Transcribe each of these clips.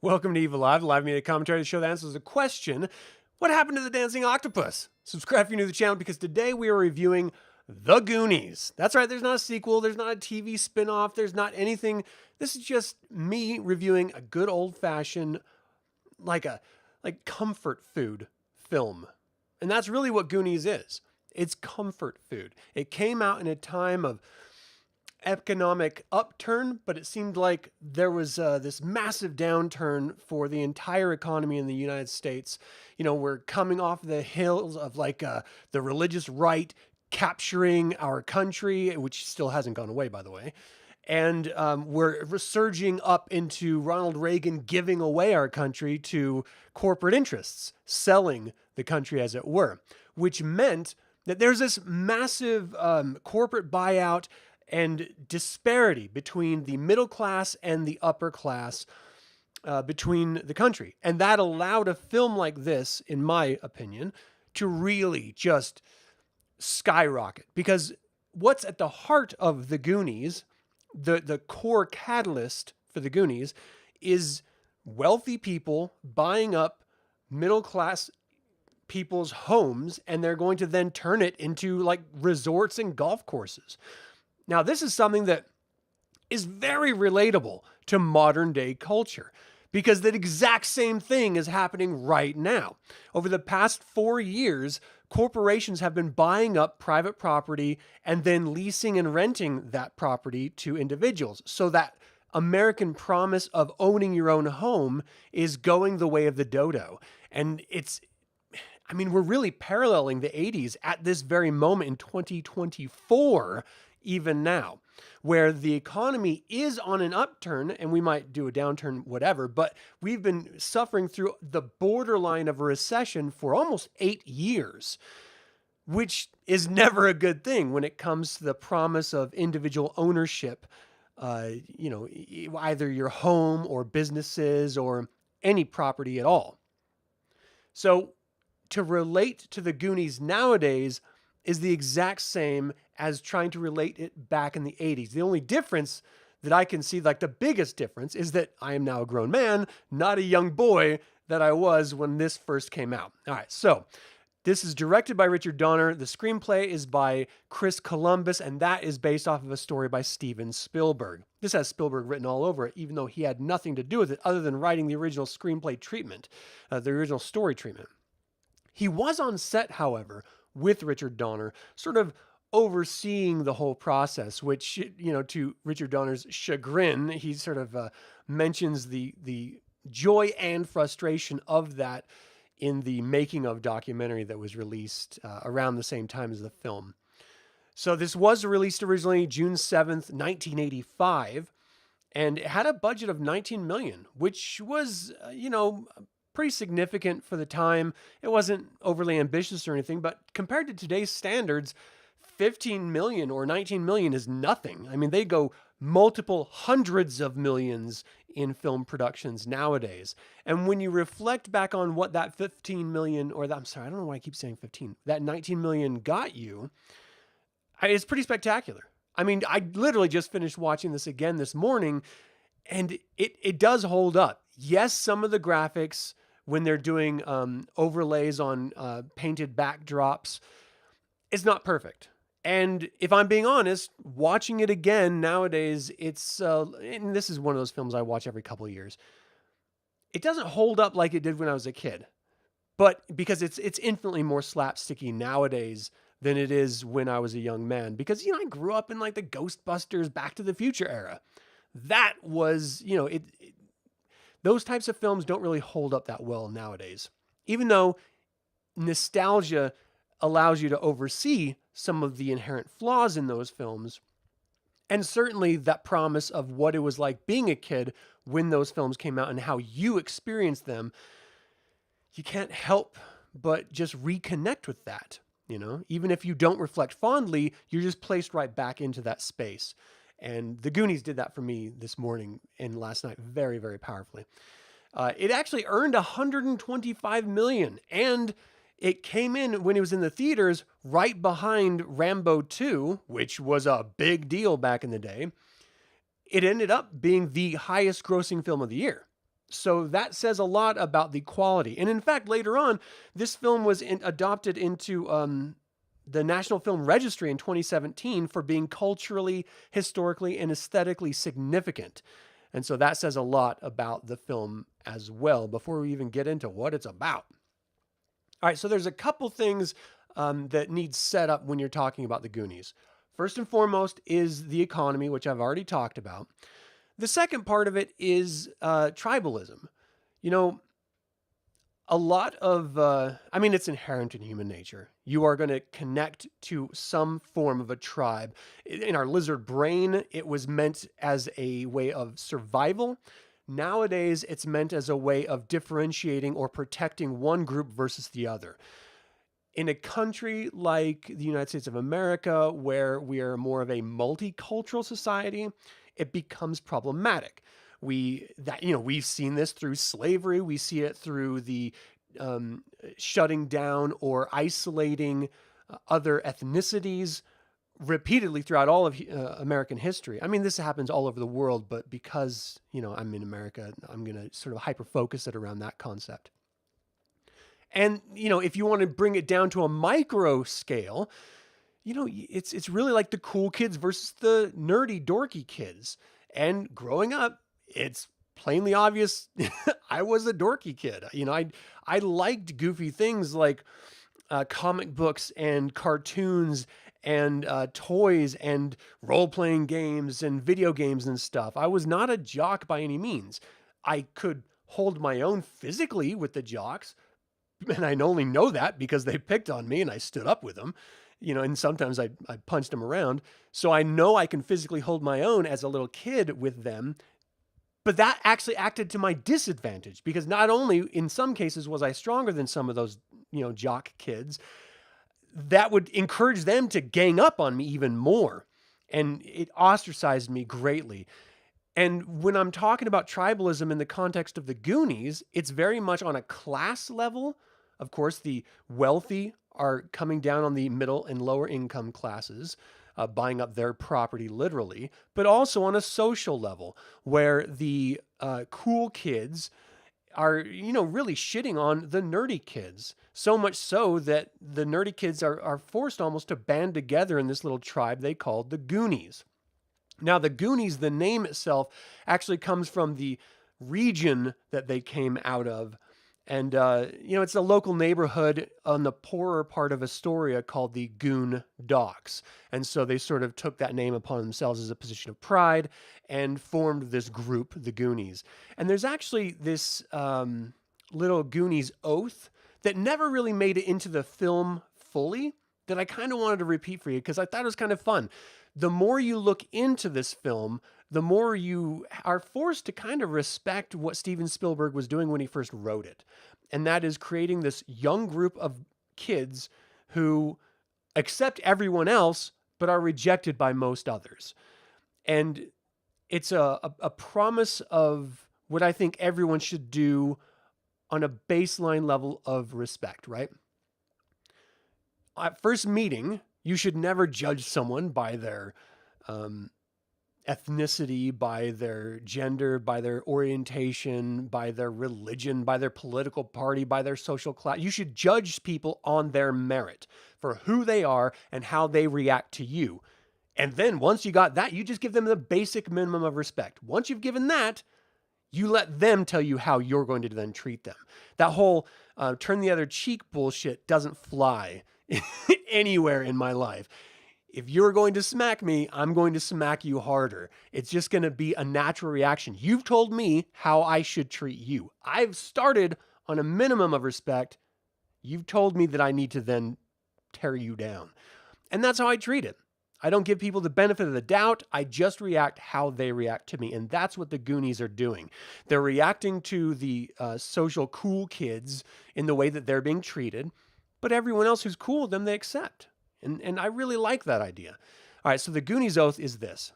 Welcome to Evilive, live media commentary, the show that answers the question, what happened to the dancing octopus? Subscribe if you're new to the channel because today we are reviewing The Goonies. That's right, there's not a sequel, there's not a TV spin-off, there's not anything. This is just me reviewing a good old-fashioned, like comfort food film. And that's really what Goonies is. It's comfort food. It came out in a time of economic upturn, but it seemed like there was this massive downturn for the entire economy in the United States. You know, we're coming off the hills of the religious right capturing our country, which still hasn't gone away, by the way. And we're resurging up into Ronald Reagan giving away our country to corporate interests, selling the country as it were, which meant that there's this massive corporate buyout and disparity between the middle class and the upper class between the country. And that allowed a film like this, in my opinion, to really just skyrocket. Because what's at the heart of the Goonies, the core catalyst for the Goonies, is wealthy people buying up middle class people's homes, and they're going to then turn it into like resorts and golf courses. Now, this is something that is very relatable to modern day culture because the exact same thing is happening right now. Over the past 4 years, corporations have been buying up private property and then leasing and renting that property to individuals. So that American promise of owning your own home is going the way of the dodo. And we're really paralleling the 80s at this very moment in 2024. Even now, where the economy is on an upturn, and we might do a downturn, whatever, but we've been suffering through the borderline of a recession for almost 8 years, which is never a good thing when it comes to the promise of individual ownership, either your home or businesses or any property at all. So to relate to the Goonies nowadays is the exact same as trying to relate it back in the 80s. The only difference that I can see, like the biggest difference, is that I am now a grown man, not a young boy that I was when this first came out. All right, so this is directed by Richard Donner. The screenplay is by Chris Columbus, and that is based off of a story by Steven Spielberg. This has Spielberg written all over it, even though he had nothing to do with it other than writing the original screenplay treatment, the original story treatment. He was on set, however, with Richard Donner, sort of overseeing the whole process, which, to Richard Donner's chagrin, he sort of mentions the joy and frustration of that in the making of documentary that was released around the same time as the film. So this was released originally June 7th, 1985, and it had a budget of $19 million, which was, pretty significant for the time. It wasn't overly ambitious or anything, but compared to today's standards, 15 million or 19 million is nothing. I mean, they go multiple hundreds of millions in film productions nowadays. And when you reflect back on what that 15 million, I don't know why I keep saying 15, that 19 million got you, it's pretty spectacular. I mean, I literally just finished watching this again this morning, and it does hold up. Yes, some of the graphics, when they're doing overlays on painted backdrops, it's not perfect. And if I'm being honest, watching it again nowadays, and this is one of those films I watch every couple of years, it doesn't hold up like it did when I was a kid. But because it's infinitely more slapsticky nowadays than it is when I was a young man. Because, I grew up in like the Ghostbusters, Back to the Future era. That was, those types of films don't really hold up that well nowadays. Even though nostalgia allows you to oversee some of the inherent flaws in those films, and certainly that promise of what it was like being a kid when those films came out and how you experienced them, you can't help but just reconnect with that. Even if you don't reflect fondly, you're just placed right back into that space. And The Goonies did that for me this morning and last night very, very powerfully. It actually earned $125 million, and it came in when it was in the theaters right behind Rambo 2, which was a big deal back in the day. It ended up being the highest grossing film of the year. So that says a lot about the quality. And in fact, later on, this film was adopted into the National Film Registry in 2017 for being culturally, historically, and aesthetically significant. And so that says a lot about the film as well before we even get into what it's about. All right, so there's a couple things that need set up when you're talking about the Goonies. First and foremost is the economy, which I've already talked about. The second part of it is tribalism. You know, a lot of, I mean, it's inherent in human nature. You are going to connect to some form of a tribe. In our lizard brain, it was meant as a way of survival. Nowadays, it's meant as a way of differentiating or protecting one group versus the other. In a country like the United States of America, where we are more of a multicultural society, it becomes problematic. We've seen this through slavery. We see it through the shutting down or isolating other ethnicities repeatedly throughout all of American history. I mean, this happens all over the world, but because I'm in America, I'm going to sort of hyper focus it around that concept. And if you want to bring it down to a micro scale, it's really like the cool kids versus the nerdy, dorky kids. And growing up, it's plainly obvious I was a dorky kid. I liked goofy things like comic books and cartoons and toys and role-playing games and video games and stuff. I was not a jock by any means. I could hold my own physically with the jocks, and I only know that because they picked on me and I stood up with them. And sometimes I punched them around. So I know I can physically hold my own as a little kid with them. But that actually acted to my disadvantage because not only in some cases was I stronger than some of those, jock kids, that would encourage them to gang up on me even more. And it ostracized me greatly. And when I'm talking about tribalism in the context of the Goonies, it's very much on a class level. Of course, the wealthy are coming down on the middle and lower income classes, buying up their property literally, but also on a social level where the cool kids are, really shitting on the nerdy kids. So much so that the nerdy kids are forced almost to band together in this little tribe they called the Goonies. Now, the Goonies, the name itself, actually comes from the region that they came out of. And, it's a local neighborhood on the poorer part of Astoria called the Goon Docks. And so they sort of took that name upon themselves as a position of pride and formed this group, the Goonies. And there's actually this little Goonies oath that never really made it into the film fully that I kind of wanted to repeat for you because I thought it was kind of fun. The more you look into this film, the more you are forced to kind of respect what Steven Spielberg was doing when he first wrote it. And that is creating this young group of kids who accept everyone else, but are rejected by most others. And it's a promise of what I think everyone should do on a baseline level of respect, right? At first meeting, you should never judge someone by their ethnicity, by their gender, by their orientation, by their religion, by their political party, by their social class. You should judge people on their merit for who they are and how they react to you. And then once you got that, you just give them the basic minimum of respect. Once you've given that, you let them tell you how you're going to then treat them. That whole turn the other cheek bullshit doesn't fly anywhere in my life. If you're going to smack me, I'm going to smack you harder. It's just going to be a natural reaction. You've told me how I should treat you. I've started on a minimum of respect. You've told me that I need to then tear you down. And that's how I treat it. I don't give people the benefit of the doubt. I just react how they react to me. And that's what the Goonies are doing. They're reacting to the social cool kids in the way that they're being treated. But everyone else who's cool with them, they accept. And I really like that idea. All right, so the Goonies oath is this.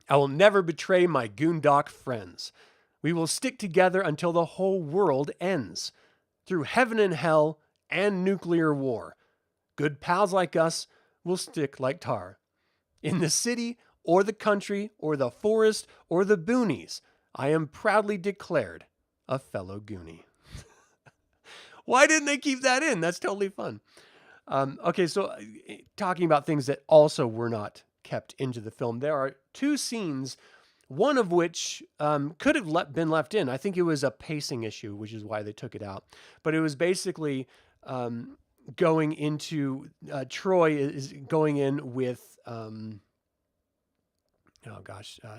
I will never betray my Goondock friends. We will stick together until the whole world ends. Through heaven and hell and nuclear war. Good pals like us will stick like tar. In the city or the country or the forest or the boonies, I am proudly declared a fellow Goonie. Why didn't they keep that in? That's totally fun. Okay, so talking about things that also were not kept into the film, there are two scenes, one of which could have been left in. I think it was a pacing issue, which is why they took it out. But it was basically going into Troy is going in with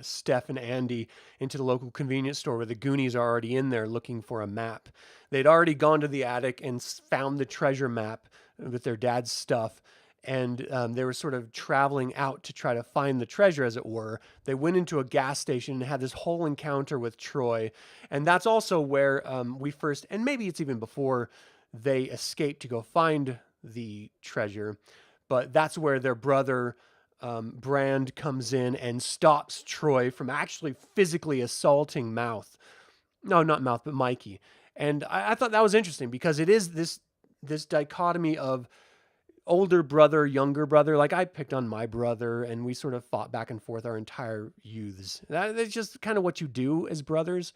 Steph and Andy into the local convenience store where the Goonies are already in there looking for a map. They'd already gone to the attic and found the treasure map with their dad's stuff. And they were sort of traveling out to try to find the treasure, as it were. They went into a gas station and had this whole encounter with Troy. And that's also where we first, and maybe it's even before they escaped to go find the treasure, but that's where their brother Brand comes in and stops Troy from actually physically assaulting Mouth. No, not Mouth, but Mikey. And I thought that was interesting because it is this dichotomy of older brother, younger brother. Like I picked on my brother and we sort of fought back and forth our entire youths. That's just kind of what you do as brothers.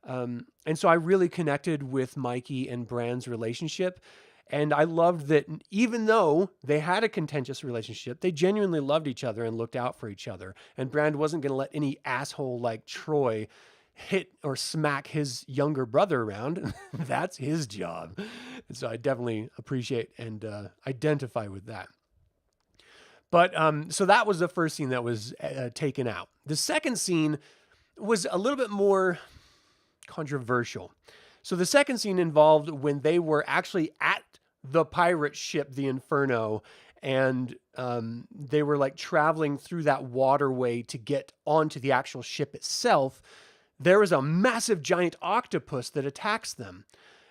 And so I really connected with Mikey and Brand's relationship. And I loved that even though they had a contentious relationship, they genuinely loved each other and looked out for each other. And Brand wasn't going to let any asshole like Troy hit or smack his younger brother around. That's his job. And so I definitely appreciate and identify with that. But so that was the first scene that was taken out. The second scene was a little bit more controversial. So the second scene involved when they were actually at the pirate ship, the Inferno, and they were like traveling through that waterway to get onto the actual ship itself. There was a massive giant octopus that attacks them.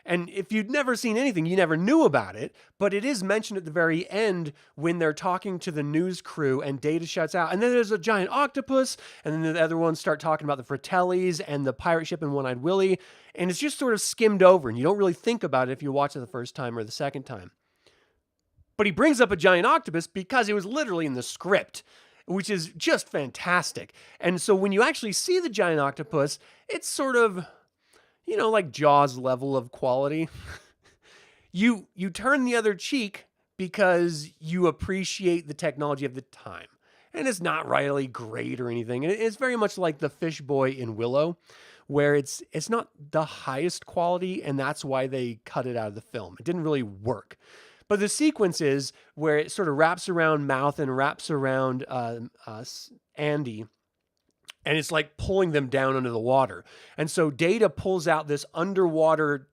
And if you'd never seen anything, you never knew about it, but it is mentioned at the very end when they're talking to the news crew and Data shuts out. And then there's a giant octopus, and then the other ones start talking about the Fratellis and the pirate ship and One-Eyed Willie. And it's just sort of skimmed over, and you don't really think about it if you watch it the first time or the second time. But he brings up a giant octopus because it was literally in the script, which is just fantastic. And so when you actually see the giant octopus, it's sort of, like Jaws level of quality. You turn the other cheek because you appreciate the technology of the time. And it's not really great or anything. It's very much like the fish boy in Willow, where it's not the highest quality, and that's why they cut it out of the film. It didn't really work. But the sequence is where it sort of wraps around Mouth and wraps around Andy, and it's like pulling them down under the water. And so Data pulls out this underwater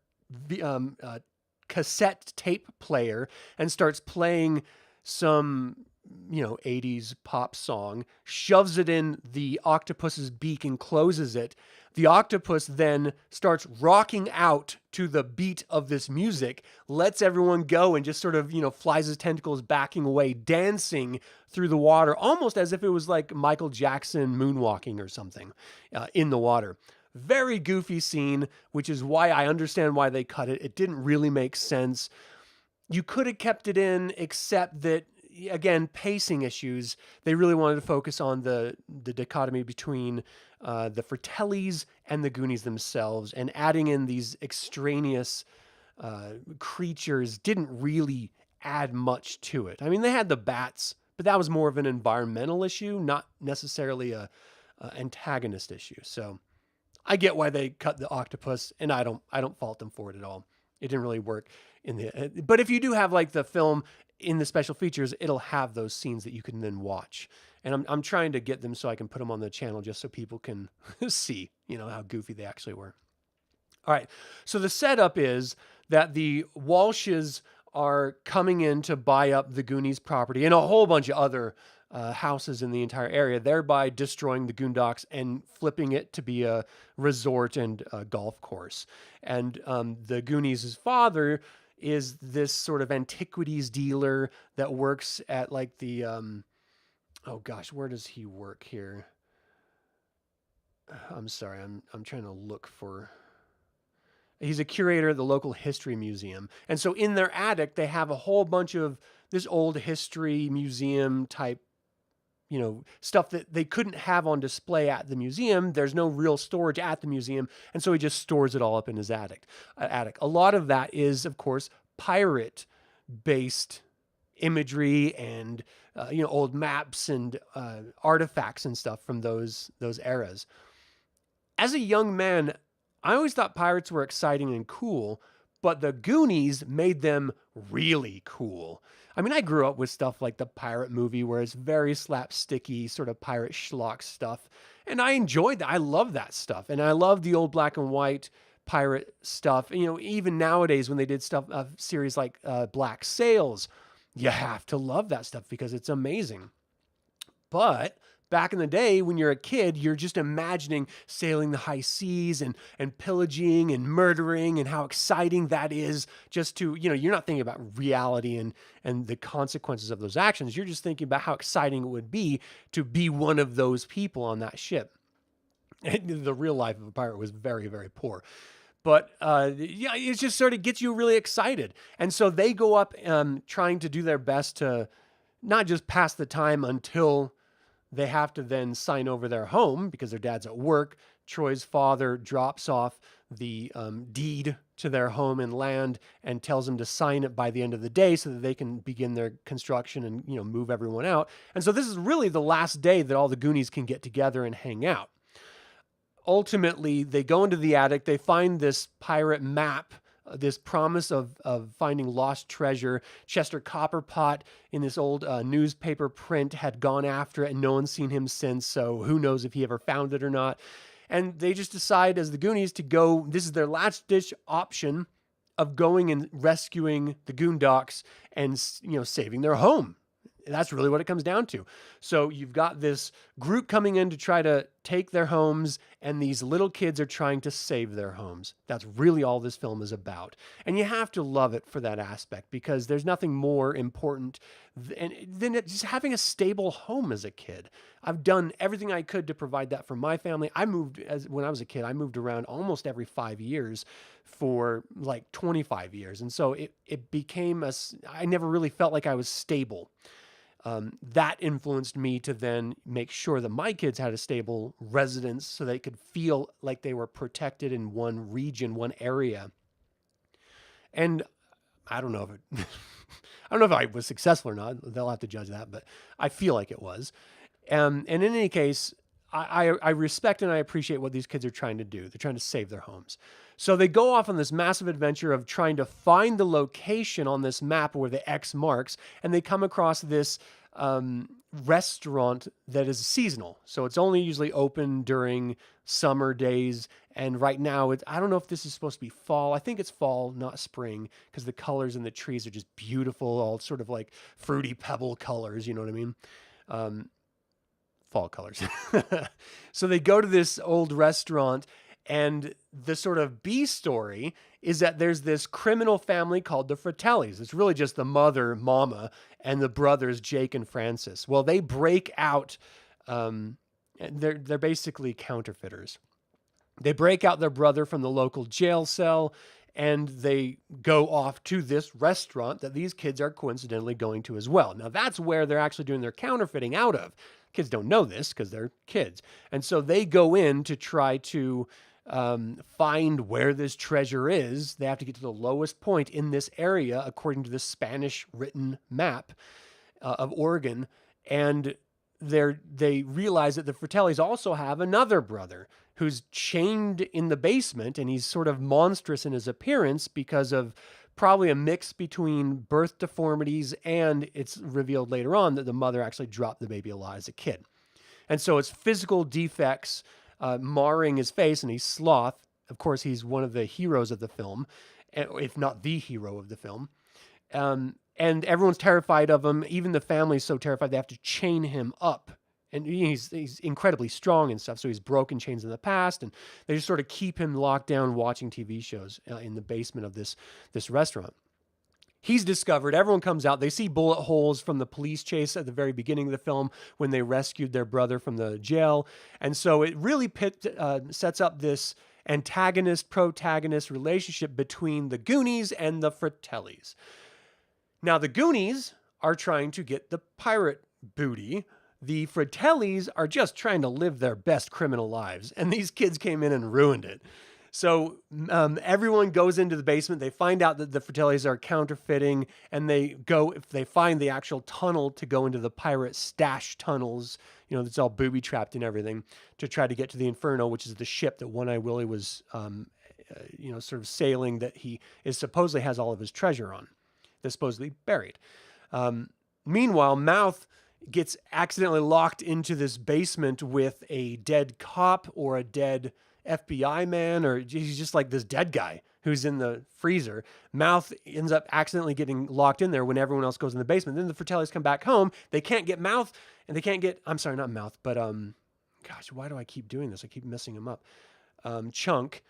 cassette tape player and starts playing some 80s pop song, shoves it in the octopus's beak and closes it. The octopus then starts rocking out to the beat of this music, lets everyone go, and just sort of, flies his tentacles backing away, dancing through the water, almost as if it was like Michael Jackson moonwalking or something in the water. Very goofy scene, which is why I understand why they cut it. It didn't really make sense. You could have kept it in, except that, again, pacing issues. They really wanted to focus on the dichotomy between the Fratellis and the Goonies themselves, and adding in these extraneous creatures didn't really add much to it. I mean, they had the bats, but that was more of an environmental issue, not necessarily a antagonist issue. So I get why they cut the octopus, and I don't fault them for it at all. It didn't really work but if you do have like the film in the special features, it'll have those scenes that you can then watch. And I'm trying to get them so I can put them on the channel just so people can see, how goofy they actually were. All right. So the setup is that the Walshes are coming in to buy up the Goonies property and a whole bunch of other houses in the entire area, thereby destroying the Goondocks and flipping it to be a resort and a golf course. And the Goonies' father is this sort of antiquities dealer that works at like the, where does he work here? I'm sorry, I'm trying to look for... He's a curator at the local history museum. And so in their attic, they have a whole bunch of this old history museum type stuff that they couldn't have on display at the museum. There's no real storage at the museum, and so he just stores it all up in his attic. A lot of that is, of course, pirate-based imagery and old maps and artifacts and stuff from those eras. As a young man, I always thought pirates were exciting and cool, but the Goonies made them really cool. I mean, I grew up with stuff like the pirate movie where it's very slapsticky, sort of pirate schlock stuff. And I enjoyed that. I love that stuff. And I love the old black and white pirate stuff. Even nowadays when they did stuff, series like Black Sails, you have to love that stuff because it's amazing. But back in the day, when you're a kid, you're just imagining sailing the high seas and pillaging and murdering and how exciting that is just to, you're not thinking about reality and the consequences of those actions. You're just thinking about how exciting it would be to be one of those people on that ship. And the real life of a pirate was very, very poor. But it just sort of gets you really excited. And so they go up trying to do their best to not just pass the time until they have to then sign over their home because their dad's at work. Troy's father drops off the deed to their home and land and tells them to sign it by the end of the day so that they can begin their construction and, move everyone out. And so this is really the last day that all the Goonies can get together and hang out. Ultimately, they go into the attic. They find this pirate map, this promise of finding lost treasure. Chester Copperpot in this old newspaper print had gone after it and no one's seen him since. So who knows if he ever found it or not. And they just decide as the Goonies to go, this is their last ditch option of going and rescuing the Goondocks and, saving their home. That's really what it comes down to. So you've got this group coming in to try to take their homes, and these little kids are trying to save their homes. That's really all this film is about. And you have to love it for that aspect because there's nothing more important than just having a stable home as a kid. I've done everything I could to provide that for my family. When I was a kid, I moved around almost every 5 years for like 25 years. And so it became I never really felt like I was stable. That influenced me to then make sure that my kids had a stable residence so they could feel like they were protected in one region, one area. And I don't know if I was successful or not. They'll have to judge that, but I feel like it was. And in any case, I respect and I appreciate what these kids are trying to do. They're trying to save their homes. So they go off on this massive adventure of trying to find the location on this map where the X marks, and they come across this restaurant that is seasonal. So it's only usually open during summer days. And right now, I don't know if this is supposed to be fall. I think it's fall, not spring, because the colors in the trees are just beautiful, all sort of like fruity pebble colors, you know what I mean? Fall colors. So they go to this old restaurant, and the sort of B story is that there's this criminal family called the Fratellis. It's really just the mother, Mama, and the brothers, Jake and Francis. Well, they break out. They're basically counterfeiters. They break out their brother from the local jail cell, and they go off to this restaurant that these kids are coincidentally going to as well. Now, that's where they're actually doing their counterfeiting out of. Kids don't know this because they're kids. And so they go in to try to find where this treasure is. They have to get to the lowest point in this area, according to the Spanish written map of Oregon. And they realize that the Fratellis also have another brother who's chained in the basement, and he's sort of monstrous in his appearance because of probably a mix between birth deformities, and it's revealed later on that the mother actually dropped the baby alive as a kid. And so it's physical defects marring his face, and he's Sloth. Of course, he's one of the heroes of the film, if not the hero of the film. And everyone's terrified of him. Even the family's so terrified they have to chain him up. And he's incredibly strong and stuff, so he's broken chains in the past, and they just sort of keep him locked down watching TV shows in the basement of this restaurant. He's discovered, everyone comes out, they see bullet holes from the police chase at the very beginning of the film when they rescued their brother from the jail, and so it really sets up this antagonist-protagonist relationship between the Goonies and the Fratellis. Now, the Goonies are trying to get the pirate booty, The Fratellis are just trying to live their best criminal lives, and these kids came in and ruined it. So everyone goes into the basement. They find out that the Fratellis are counterfeiting, and they find the actual tunnel to go into the pirate stash tunnels. That's all booby trapped and everything, to try to get to the Inferno, which is the ship that One-Eyed Willie was, sort of sailing, that he is supposedly has all of his treasure on, that's supposedly buried. Meanwhile, Mouth gets accidentally locked into this basement with a dead cop or a dead FBI man, or he's just like this dead guy who's in the freezer. Mouth ends up accidentally getting locked in there when everyone else goes in the basement. Then the Fratellis come back home. They can't get Mouth, and they can't get, I'm sorry, not Mouth, but, gosh, why do I keep doing this? I keep messing him up. Chunk.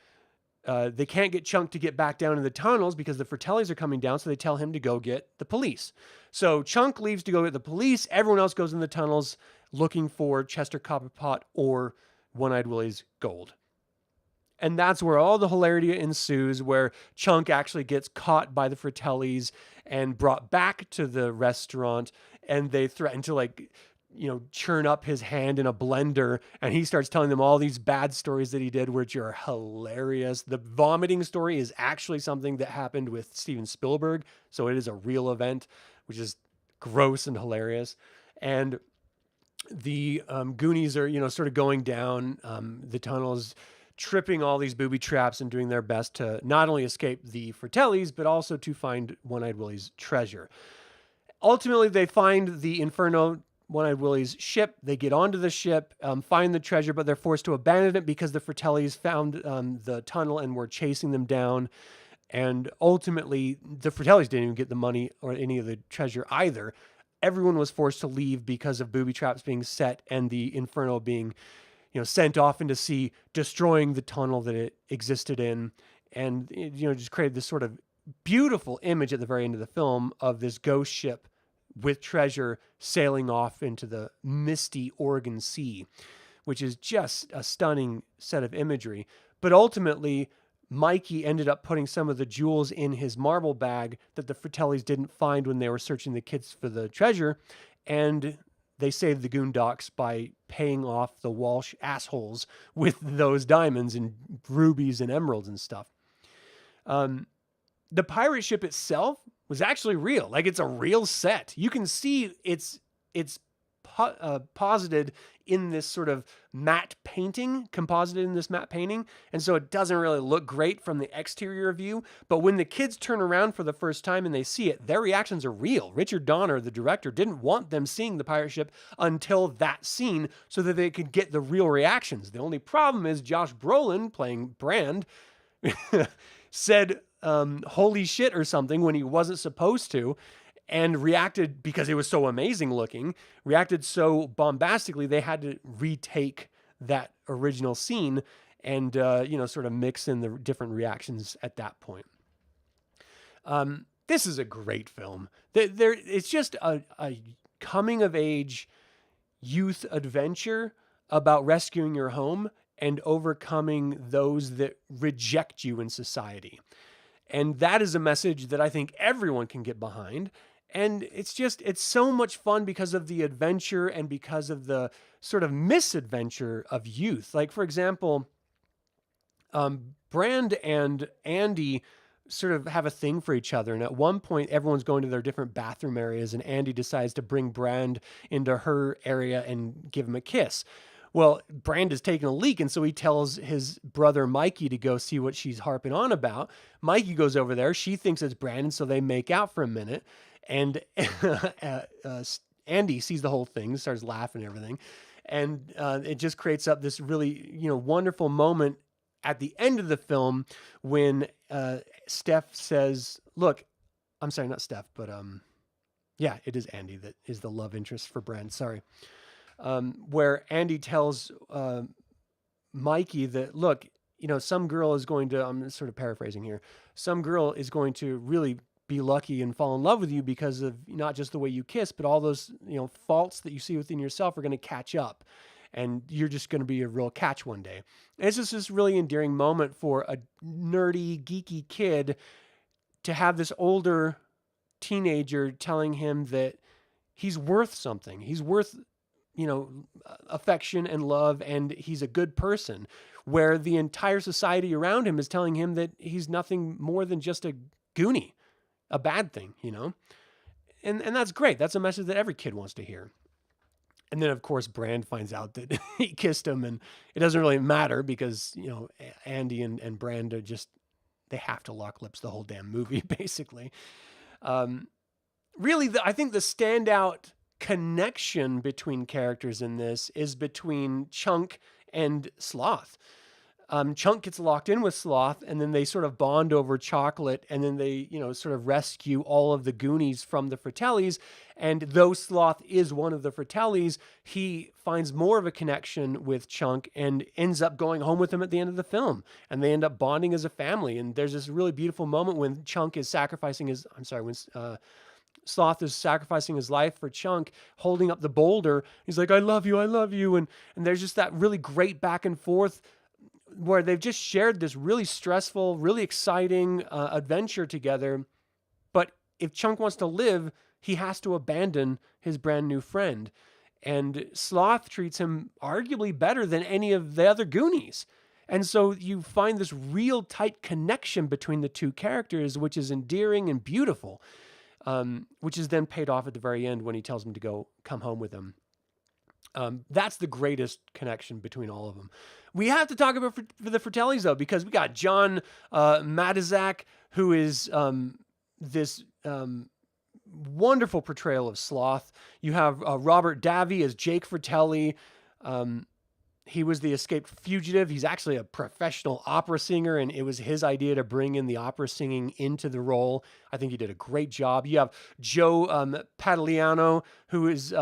They can't get Chunk to get back down in the tunnels because the Fratellis are coming down, so they tell him to go get the police. So Chunk leaves to go get the police. Everyone else goes in the tunnels looking for Chester Copperpot or One-Eyed Willie's gold. And that's where all the hilarity ensues, where Chunk actually gets caught by the Fratellis and brought back to the restaurant, and they threaten to churn up his hand in a blender, and he starts telling them all these bad stories that he did, which are hilarious. The vomiting story is actually something that happened with Steven Spielberg, so it is a real event, which is gross and hilarious. And the Goonies are, sort of going down the tunnels, tripping all these booby traps and doing their best to not only escape the Fratellis, but also to find One-Eyed Willie's treasure. Ultimately, they find the Inferno, One-Eyed Willie's ship. They get onto the ship, find the treasure, but they're forced to abandon it because the Fratellis found the tunnel and were chasing them down. And ultimately, the Fratellis didn't even get the money or any of the treasure either. Everyone was forced to leave because of booby traps being set and the Inferno being, sent off into sea, destroying the tunnel that it existed in. And it, just created this sort of beautiful image at the very end of the film of this ghost ship with treasure sailing off into the misty Oregon Sea, which is just a stunning set of imagery. But ultimately, Mikey ended up putting some of the jewels in his marble bag that the Fratellis didn't find when they were searching the kids for the treasure, and they saved the Goondocks by paying off the Walsh assholes with those diamonds and rubies and emeralds and stuff. The pirate ship itself was actually real. Like, it's a real set. You can see it's posited in this sort of matte painting, composited in this matte painting. And so it doesn't really look great from the exterior view. But when the kids turn around for the first time and they see it, their reactions are real. Richard Donner, the director, didn't want them seeing the pirate ship until that scene so that they could get the real reactions. The only problem is Josh Brolin, playing Brand, said, holy shit or something when he wasn't supposed to, and reacted, because it was so amazing looking, reacted so bombastically, they had to retake that original scene and, sort of mix in the different reactions at that point. This is a great film. It's just a coming of age youth adventure about rescuing your home and overcoming those that reject you in society. And that is a message that I think everyone can get behind. And it's so much fun because of the adventure and because of the sort of misadventure of youth. Like, for example, Brand and Andy sort of have a thing for each other. And at one point, everyone's going to their different bathroom areas, and Andy decides to bring Brand into her area and give him a kiss. Well, Brand is taking a leak, and so he tells his brother Mikey to go see what she's harping on about. Mikey goes over there. She thinks it's Brand, and so they make out for a minute. And Andy sees the whole thing, starts laughing and everything. And it just creates up this really, wonderful moment at the end of the film when Steph says, look, I'm sorry, not Steph, but yeah, it is Andy that is the love interest for Brand. Sorry. Where Andy tells Mikey that, look, some girl is going to, I'm sort of paraphrasing here, some girl is going to really be lucky and fall in love with you because of not just the way you kiss, but all those, faults that you see within yourself are going to catch up, and you're just going to be a real catch one day. And it's just this really endearing moment for a nerdy, geeky kid to have this older teenager telling him that he's worth something. He's worth affection and love, and he's a good person, where the entire society around him is telling him that he's nothing more than just a Goonie, a bad thing, And that's great. That's a message that every kid wants to hear. And then, of course, Brand finds out that he kissed him, and it doesn't really matter because, Andy and Brand are just, they have to lock lips the whole damn movie, basically. Really, I think the standout connection between characters in this is between Chunk and Sloth. Chunk gets locked in with Sloth, and then they sort of bond over chocolate, and then they, sort of rescue all of the Goonies from the Fratellis. And though Sloth is one of the Fratellis, he finds more of a connection with Chunk and ends up going home with him at the end of the film. And they end up bonding as a family. And there's this really beautiful moment when Chunk is sacrificing Sloth is sacrificing his life for Chunk, holding up the boulder. He's like, I love you. And there's just that really great back and forth where they've just shared this really stressful, really exciting adventure together. But if Chunk wants to live, he has to abandon his brand new friend. And Sloth treats him arguably better than any of the other Goonies. And so you find this real tight connection between the two characters, which is endearing and beautiful, which is then paid off at the very end when he tells him to come home with him. That's the greatest connection between all of them. We have to talk about the Fratellis, though, because we got John Matizak, who is this wonderful portrayal of Sloth. You have Robert Davi as Jake Fratelli. He was the escaped fugitive. He's actually a professional opera singer, and it was his idea to bring in the opera singing into the role. I think he did a great job. You have Joe Padigliano, who is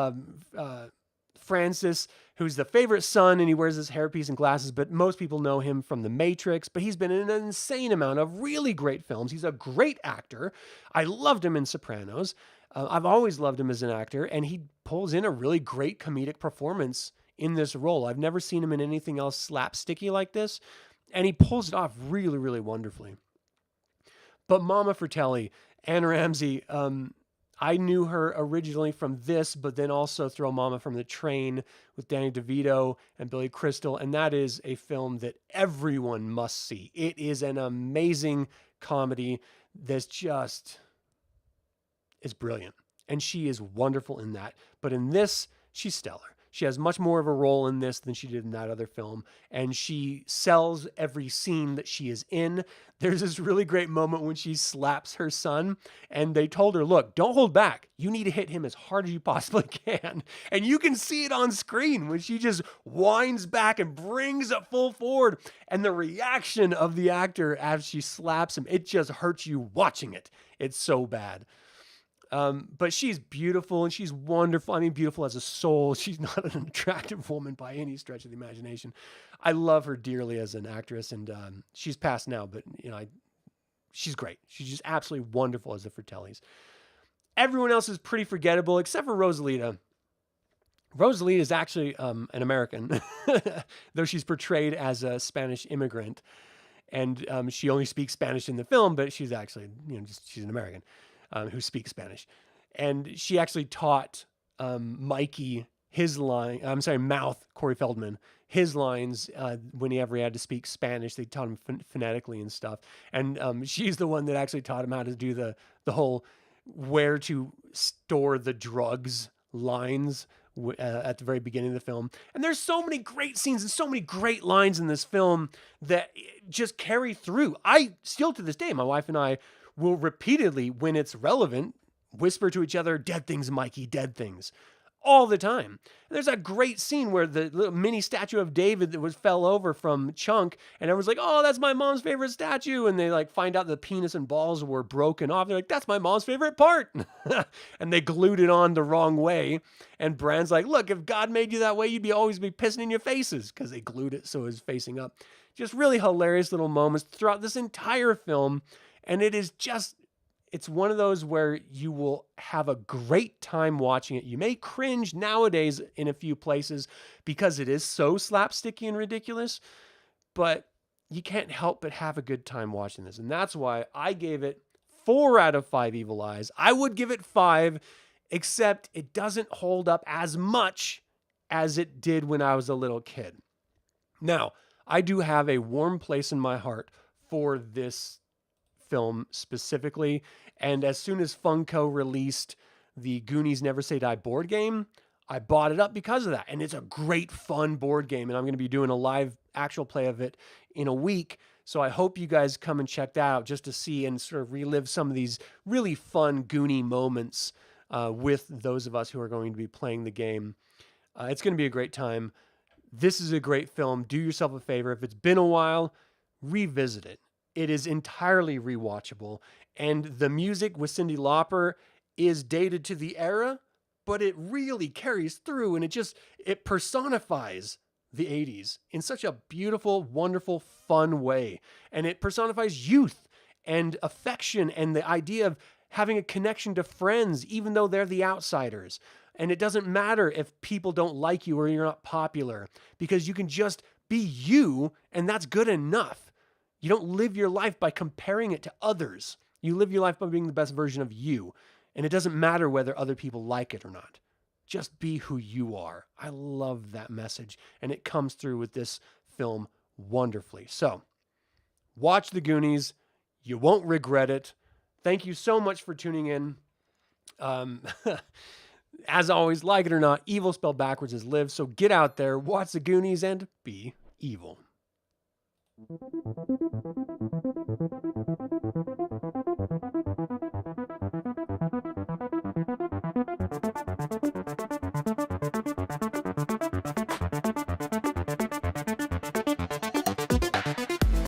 Francis, who's the favorite son, and he wears his hairpiece and glasses, but most people know him from The Matrix, but he's been in an insane amount of really great films. He's a great actor. I loved him in Sopranos. I've always loved him as an actor, and he pulls in a really great comedic performance in this role. I've never seen him in anything else slapsticky like this, and he pulls it off really, really wonderfully. But Mama Fratelli, Anne Ramsey, I knew her originally from this, but then also Throw Mama from the Train with Danny DeVito and Billy Crystal. And that is a film that everyone must see. It is an amazing comedy that's just is brilliant. And she is wonderful in that. But in this, she's stellar. She has much more of a role in this than she did in that other film. And she sells every scene that she is in. There's this really great moment when she slaps her son, and they told her, look, don't hold back. You need to hit him as hard as you possibly can. And you can see it on screen when she just winds back and brings it full forward. And the reaction of the actor as she slaps him, it just hurts you watching it. It's so bad. But she's beautiful and she's wonderful. I mean, beautiful as a soul. She's not an attractive woman by any stretch of the imagination. I love her dearly as an actress, and she's passed now, but she's great. She's just absolutely wonderful as the Fratellis. Everyone else is pretty forgettable except for Rosalita. Rosalita is actually an American, though she's portrayed as a Spanish immigrant, and she only speaks Spanish in the film, but she's actually she's an American. Who speaks Spanish. And she actually taught Mikey Mouth, Corey Feldman, his lines whenever he had to speak Spanish. They taught him phonetically and stuff. And she's the one that actually taught him how to do the whole where to store the drugs lines at the very beginning of the film. And there's so many great scenes and so many great lines in this film that just carry through. I still to this day, my wife and I will repeatedly, when it's relevant, whisper to each other, dead things, Mikey, dead things, all the time. And there's a great scene where the little mini statue of David that fell over from Chunk, and everyone's like, oh, that's my mom's favorite statue. And they find out the penis and balls were broken off. They're like, that's my mom's favorite part. And they glued it on the wrong way. And Brand's like, look, if God made you that way, you'd always be pissing in your faces, because they glued it so it was facing up. Just really hilarious little moments throughout this entire film. And it's one of those where you will have a great time watching it. You may cringe nowadays in a few places because it is so slapsticky and ridiculous, but you can't help but have a good time watching this. And that's why I gave it 4 out of 5 evil eyes. I would give it 5, except it doesn't hold up as much as it did when I was a little kid. Now, I do have a warm place in my heart for this film specifically. And as soon as Funko released the Goonies Never Say Die board game, I bought it up because of that. And it's a great, fun board game. And I'm going to be doing a live actual play of it in a week. So I hope you guys come and check that out just to see and sort of relive some of these really fun Goonie moments with those of us who are going to be playing the game. It's going to be a great time. This is a great film. Do yourself a favor. If it's been a while, revisit it. It is entirely rewatchable. And the music with Cyndi Lauper is dated to the era, but it really carries through, and it personifies the 80s in such a beautiful, wonderful, fun way. And it personifies youth and affection and the idea of having a connection to friends, even though they're the outsiders. And it doesn't matter if people don't like you or you're not popular, because you can just be you, and that's good enough. You don't live your life by comparing it to others. You live your life by being the best version of you. And it doesn't matter whether other people like it or not. Just be who you are. I love that message. And it comes through with this film wonderfully. So, watch The Goonies. You won't regret it. Thank you so much for tuning in. As always, like it or not, evil spelled backwards is live. So get out there, watch The Goonies, and be evil.